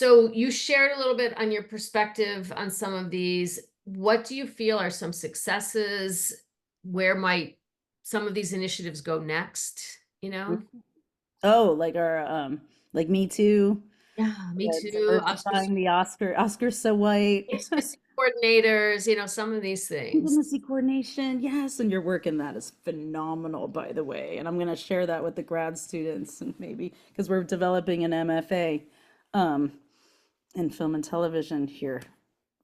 So you shared a little bit on your perspective on some of these. What do you feel are some successes? Where might some of these initiatives go next? You know? Oh, like our like Me Too, Yeah, me too. diversifying the Oscars so white. Intimacy coordinators, some of these things. Intimacy coordination, yes, and your work in that is phenomenal, by the way. And I'm going to share that with the grad students, and maybe because we're developing an MFA um, in film and television here.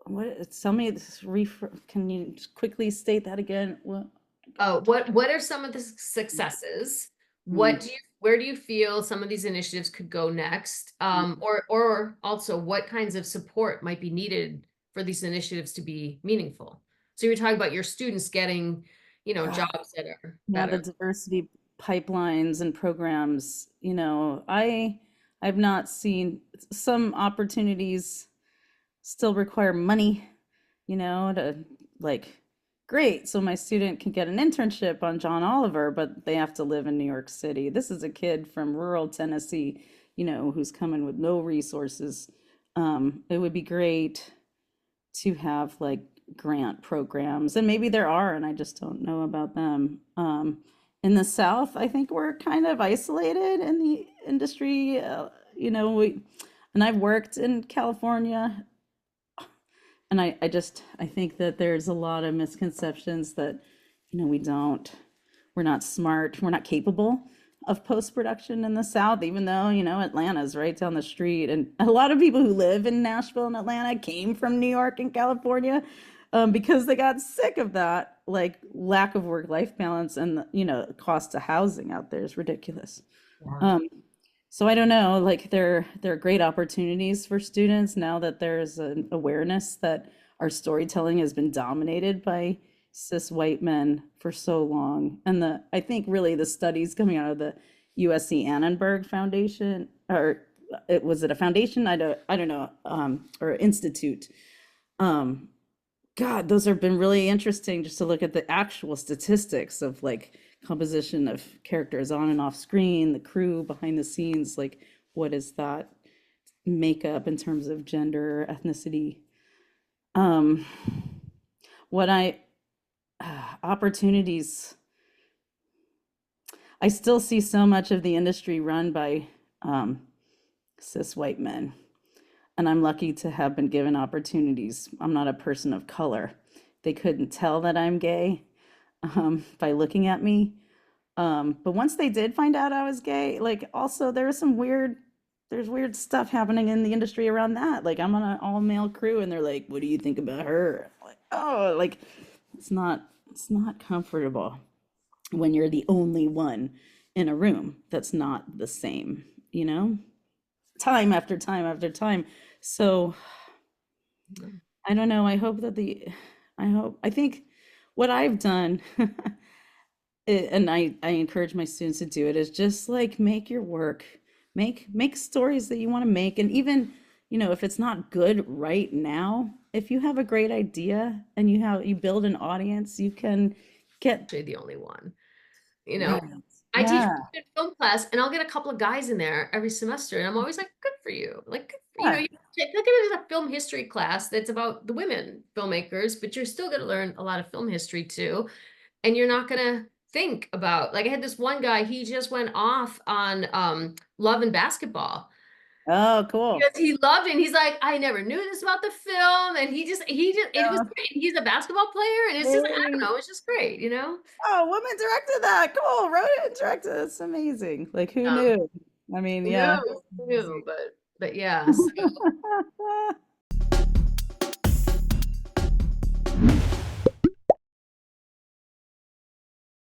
What? Tell me, can you just quickly state that again? What? Oh, what are some of the successes? Mm, Where do you feel some of these initiatives could go next? Or also what kinds of support might be needed for these initiatives to be meaningful? So you're talking about your students getting, God, jobs that are yeah, the better. diversity pipelines and programs. I've not seen some opportunities still require money, to like, great. So my student can get an internship on John Oliver, but they have to live in New York City. This is a kid from rural Tennessee, who's coming with no resources. It would be great to have like grant programs, and maybe there are, and I just don't know about them. In the South, I think we're kind of isolated in the industry. And I've worked in California, and I think that there's a lot of misconceptions that, we're not smart, we're not capable of post-production in the South, even though, Atlanta's right down the street. And a lot of people who live in Nashville and Atlanta came from New York and California, because they got sick of that, like, lack of work-life balance, and, cost of housing out there is ridiculous. Yeah. Um, so I don't know, like, there are great opportunities for students now that there's an awareness that our storytelling has been dominated by cis white men for so long. And I think really the studies coming out of the USC Annenberg Foundation, or it a foundation? I don't know, or institute. Um, God, those have been really interesting, just to look at the actual statistics of like composition of characters on and off screen, the crew behind the scenes, like what is that makeup in terms of gender, ethnicity. Um, what I Opportunities, I still see so much of the industry run by cis white men, and I'm lucky to have been given opportunities. I'm not a person of color. They couldn't tell that I'm gay by looking at me. But once they did find out I was gay, like, also there was there's weird stuff happening in the industry around that. Like, I'm on an all male crew, and they're like, "What do you think about her?" I'm like, oh, like, it's not comfortable when you're the only one in a room that's not the same, time after time after time. So I don't know. I think what I've done, and I encourage my students to do it, is just like make your work, make stories that you want to make. And even, if it's not good right now, if you have a great idea and you build an audience, you can get, Actually the only one. You know, right. I teach Yeah. film class and I'll get a couple of guys in there every semester and I'm always like, good for you. Like, Yeah. you look at it as a film history class that's about the women filmmakers, but you're still going to learn a lot of film history too. And you're not going to think about, like, I had this one guy, he just went off on love and basketball Oh, cool. because he loved it. And he's like, I never knew this about the film. And it was Yeah. great. He's a basketball player. And it's just, I don't Hey. know, it's just great, you know? Oh, women directed that. Cool. Wrote it and directed it. That's amazing. Like, who Um, knew? I mean, who yeah. knew? Who knew? But yeah. So